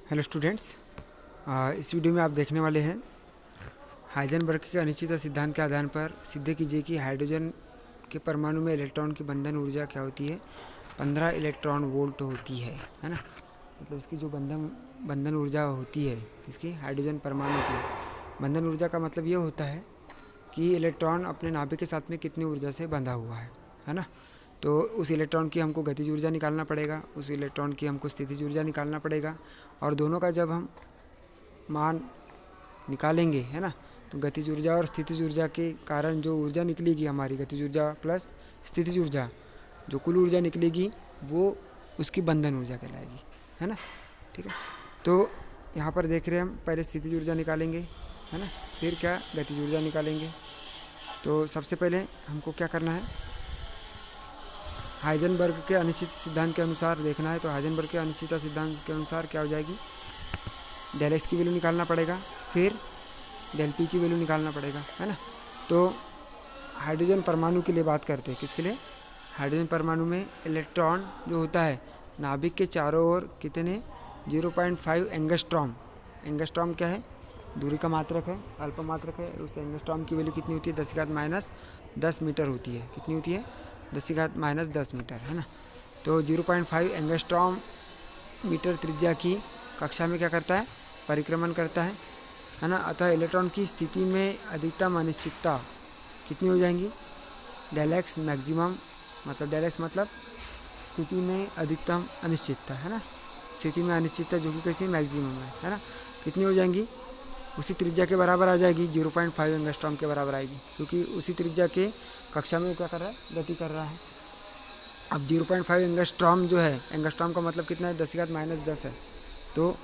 Hello students, इस video में आप देखने वाले हैं हाइजेनबर्ग के अनिश्चितता सिद्धांत के आधार पर सिद्ध कीजिए कि हाइड्रोजन के परमाणु में इलेक्ट्रॉन की बंधन ऊर्जा क्या होती है। 15 इलेक्ट्रॉन वोल्ट होती है ना। मतलब इसकी जो बंधन ऊर्जा होती है किसकी, हाइड्रोजन परमाणु की। बंधन ऊर्जा का मतलब ये होता है कि इलेक्ट्रॉन अपने नाभिक के साथ में कितनी ऊर्जा से बंधा हुआ है ना। तो उस इलेक्ट्रॉन की हमको गतिज ऊर्जा निकालना पड़ेगा, उस इलेक्ट्रॉन की हमको स्थितिज ऊर्जा निकालना पड़ेगा, और दोनों का जब हम मान निकालेंगे है ना, तो गतिज ऊर्जा और स्थितिज ऊर्जा के कारण जो ऊर्जा निकलेगी हमारी, गतिज ऊर्जा प्लस स्थितिज ऊर्जा, जो कुल ऊर्जा निकलेगी वो उसकी बंधन ऊर्जा कहलाएगी, है ना। ठीक है, तो यहाँ पर देख रहे हैं हम पहले स्थितिज ऊर्जा निकालेंगे है ना, फिर क्या गतिज ऊर्जा निकालेंगे। तो सबसे पहले हमको क्या करना है, हाइजेनबर्ग के अनिश्चित सिद्धांत के अनुसार देखना है। तो हाइजेनबर्ग के अनिश्चितता सिद्धांत के अनुसार क्या हो जाएगी, डेल एक्स की वैल्यू निकालना पड़ेगा, फिर डेल पी की वैल्यू निकालना पड़ेगा, है ना। तो हाइड्रोजन परमाणु के लिए बात करते हैं, किसके लिए, हाइड्रोजन परमाणु में इलेक्ट्रॉन जो होता है नाभिक के चारों ओर कितने, 0.5 एंगस्ट्रॉम। एंगस्ट्रॉम क्या है, दूरी का मात्रक है, अल्पमात्रक है। उस एंगस्ट्रॉम की वैल्यू कितनी होती है, 10⁻⁻10 मीटर होती है। कितनी होती है, 10⁻⁻10 मीटर, है ना। तो 0.5 एंगस्ट्रॉम मीटर त्रिज्या की कक्षा में क्या करता है, परिक्रमण करता है ना। अतः इलेक्ट्रॉन की स्थिति में अधिकतम अनिश्चितता कितनी हो जाएंगी, डेल एक्स मैक्सिमम, मतलब डेल एक्स मतलब स्थिति में अधिकतम अनिश्चितता, है ना। स्थिति में अनिश्चितता जो कि कैसी मैक्सिमम है ना, कितनी हो जाएंगी, उसी त्रिज्या के बराबर आ जाएगी, 0.5 एंगस्ट्रॉम के बराबर आएगी, क्योंकि उसी त्रिज्या के कक्षा में क्या कर रहा है, गति कर रहा है। अब 0.5 एंगस्ट्रॉम जो है, एंगस्ट्रॉम का मतलब कितना है, 10⁻⁻10 है। तो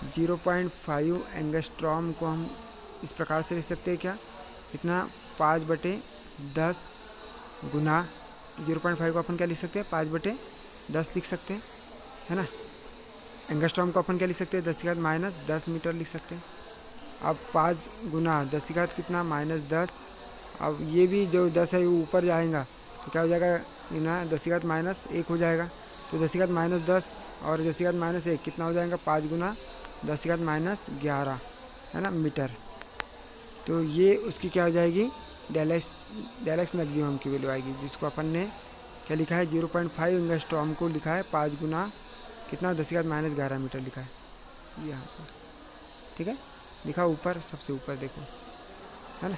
0.5 एंगस्ट्रॉम को हम इस प्रकार से लिख सकते हैं, क्या, कितना, 5/10 गुना 0.5 को अपन क्या लिख सकते हैं, 5/10 लिख सकते हैं, है ना। एंगस्ट्रॉम को अपन क्या लिख सकते हैं, 10⁻⁻10 मीटर लिख सकते हैं। अब 5 गुना 10 कितना, -10। अब ये भी जो 10 है वो ऊपर जाएगा तो क्या हो जाएगा ना, 10⁻⁻1 हो जाएगा। तो 10⁻⁻10 और 10⁻⁻1 कितना हो जाएगा, 5 गुना 10⁻11 है ना मीटर। तो ये उसकी क्या हो जाएगी, डेल एक्स मैक्सिमम की वैल्यू आएगी, जिसको अपन ने क्या लिखा है, 0.5 एंगस्ट्रॉम को लिखा है 5 गुना कितना, 10⁻11 मीटर लिखा है यहाँ पर। ठीक है, लिखा ऊपर, सबसे ऊपर देखो, है ना।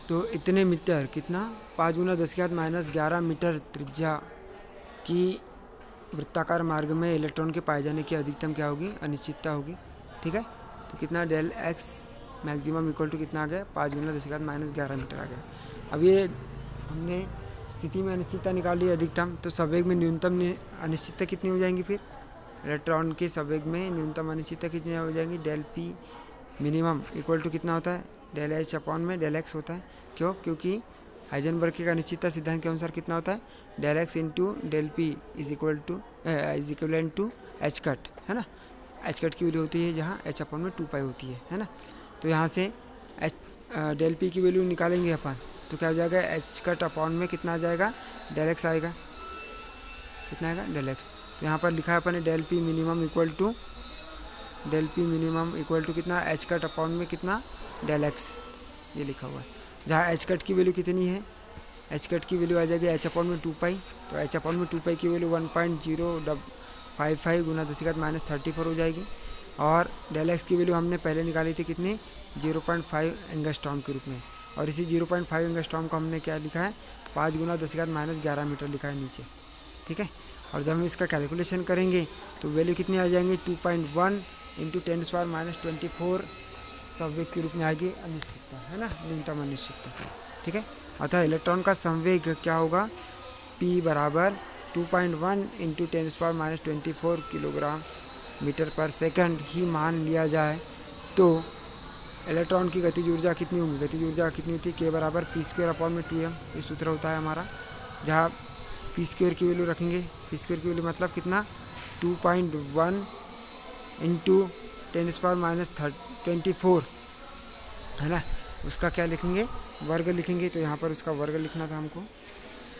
तो इतने मीटर, कितना, 5 गुना 10⁻11 मीटर त्रिज्या की वृत्ताकार मार्ग में इलेक्ट्रॉन के पाए जाने की अधिकतम क्या होगी, अनिश्चितता होगी। ठीक है, तो कितना, del x maximum equal to कितना आ गया, 5 गुना 10⁻11 मीटर आ गया। अब ये हमने स्थिति में अनिश्चितता निकाली अधिकतम, तो संवेग में न्यूनतम अनिश्चितता कितनी हो जाएंगी, फिर इलेक्ट्रॉन के संवेग में न्यूनतम अनिश्चितता कितनी हो जाएंगी, del p minimum equal to कितना होता है, डेल एच अपॉन में डेल एक्स होता है। क्यों, क्योंकि हाइजेनबर्ग के अनिश्चितता सिद्धांत के अनुसार कितना होता है, del x into del p is equivalent to h cut, है ना। एच कट की वैल्यू होती है जहाँ एच अपॉन में 2 पाई होती है ना। तो यहाँ से एच डेल पी की वैल्यू निकालेंगे अपन, तो क्या हो जाएगा, एच कट अपॉन में कितना आ जाएगा, डेल एक्स आएगा, कितना आएगा, डेल एक्स। तो यहाँ पर लिखा है अपन ने del p minimum equal to कितना, एच कट अपॉन में कितना, डेल एक्स, ये लिखा हुआ है। जहाँ एच कट की वैल्यू कितनी है, एच कट की वैल्यू आ जाएगी एच अपॉन में 2 पाई। तो एच अपॉन में 2 पाई की वैल्यू 1.055 गुना 10⁻34 हो जाएगी। और डेल एक्स की वैल्यू हमने पहले निकाली थी कितनी, 0.5 एंगस्ट्रॉम के रूप में, और इसी 0.5 एंगस्ट्रॉम को हमने क्या लिखा है, 5 गुना 10⁻11 मीटर लिखा है नीचे। ठीक है, और जब हम इसका कैलकुलेशन करेंगे तो वैल्यू कितनी आ जाएंगी, 2.1 इंटू 10⁻24 संवेग के रूप में आएगी अनिश्चितता, है ना, न्यूनतम अनिश्चितता। ठीक है, अतः इलेक्ट्रॉन का संवेग क्या होगा, P बराबर 2.1 इंटू 10⁻24 किलोग्राम मीटर पर सेकंड ही मान लिया जाए तो इलेक्ट्रॉन की गतिज ऊर्जा कितनी होगी, गतिज ऊर्जा कितनी होती है, K बराबर P² अपॉन में 2m, ये सूत्र होता है हमारा। जहाँ P² की वैल्यू रखेंगे, P² की वैल्यू मतलब कितना, 2.1 इंटू 10⁻24 है ना, उसका क्या लिखेंगे, वर्ग लिखेंगे। तो यहाँ पर उसका वर्ग लिखना था हमको,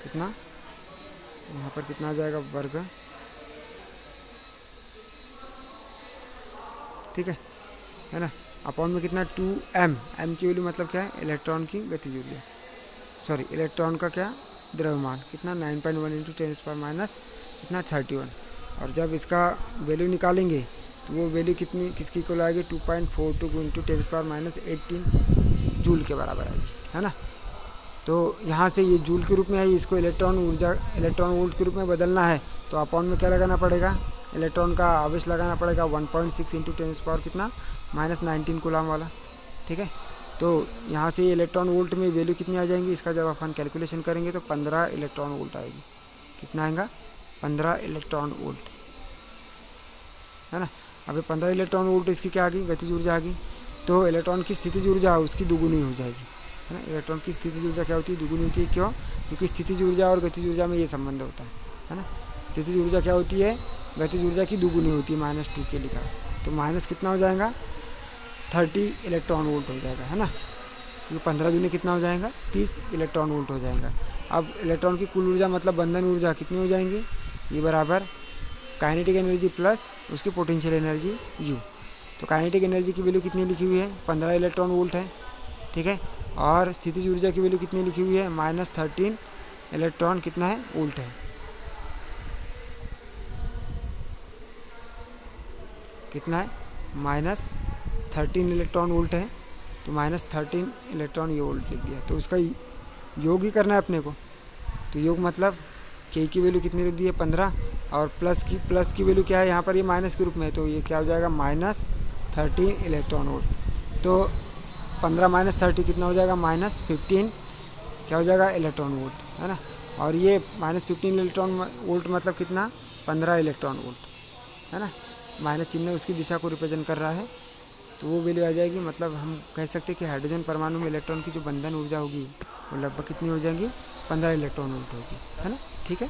कितना, यहाँ पर कितना आ जाएगा वर्ग, ठीक है ना। अपॉन में कितना 2m, m की वैल्यू मतलब क्या है, इलेक्ट्रॉन की गतिज ऊर्जा, सॉरी इलेक्ट्रॉन का क्या द्रव्यमान, कितना 9.1 इंटू 10⁻⁻, कितना 31। और जब इसका वैल्यू निकालेंगे तो वो वैल्यू कितनी किसकी को आएगी, 2.42 इंटू 10⁻18 जूल के बराबर आएगी, है ना। तो यहाँ से ये जूल के रूप में है, इसको इलेक्ट्रॉन ऊर्जा इलेक्ट्रॉन वोल्ट के रूप में बदलना है तो अपॉन में क्या लगाना पड़ेगा, इलेक्ट्रॉन का आवेश लगाना पड़ेगा 1.6 इंटू 10 कितना -19 कूलाम वाला, ठीक है। तो यहाँ से इलेक्ट्रॉन वोल्ट में वैल्यू कितनी आ जाएंगी, इसका जब अपन कैलकुलेशन करेंगे तो 15 इलेक्ट्रॉन वोल्ट आएगी। कितना आएगा, 15 इलेक्ट्रॉन वोल्ट, है ना। अभी 15 इलेक्ट्रॉन वोल्ट इसकी क्या आ गई, गतिज ऊर्जा आ गई। तो इलेक्ट्रॉन की स्थितिज ऊर्जा उसकी दुगुनी हो जाएगी, है ना। इलेक्ट्रॉन की स्थितिज ऊर्जा क्या होती है, दुगुनी होती है। क्यों, क्योंकि स्थितिज ऊर्जा और गतिज ऊर्जा में ये संबंध होता है ना। स्थितिज ऊर्जा क्या होती है, गतिज ऊर्जा की दुगुनी होती है, -2 के लिखा। तो माइनस कितना हो जाएगा, 30 इलेक्ट्रॉन वोल्ट हो जाएगा, है ना। ये 15 दूनी कितना हो जाएगा, 30 इलेक्ट्रॉन वोल्ट हो जाएगा। अब इलेक्ट्रॉन की कुल ऊर्जा मतलब बंधन ऊर्जा कितनी हो जाएंगी, ये बराबर काइनेटिक एनर्जी प्लस उसकी पोटेंशियल एनर्जी U। तो काइनेटिक एनर्जी की वैल्यू कितनी लिखी हुई है, 15 इलेक्ट्रॉन वोल्ट है, ठीक है। और स्थितिज ऊर्जा की वैल्यू कितनी लिखी हुई है, -13 इलेक्ट्रॉन कितना है, वोल्ट है। कितना है, -13 इलेक्ट्रॉन वोल्ट है। तो -13 इलेक्ट्रॉन ये वोल्ट लिख दिया। तो उसका योग ही करना है अपने को। तो योग मतलब के की वैल्यू कितनी लिख दी है, 15, और प्लस की वैल्यू क्या है, यहाँ पर ये माइनस के रूप में है, तो ये क्या हो जाएगा, -13 इलेक्ट्रॉन वोल्ट। तो 15 - 30 कितना हो जाएगा, -15 क्या हो जाएगा, इलेक्ट्रॉन वोल्ट, है ना। और ये -15 इलेक्ट्रॉन वोल्ट मतलब कितना, 15 इलेक्ट्रॉन वोल्ट, है ना। माइनस चिन्ह उसकी दिशा को रिप्रेजेंट कर रहा है। तो वो वैल्यू आ जाएगी, मतलब हम कह सकते हैं कि हाइड्रोजन परमाणु में इलेक्ट्रॉन की जो बंधन ऊर्जा होगी वो लगभग कितनी हो जाएगी, 15 इलेक्ट्रॉन वोल्ट होगी, है ना, ठीक है।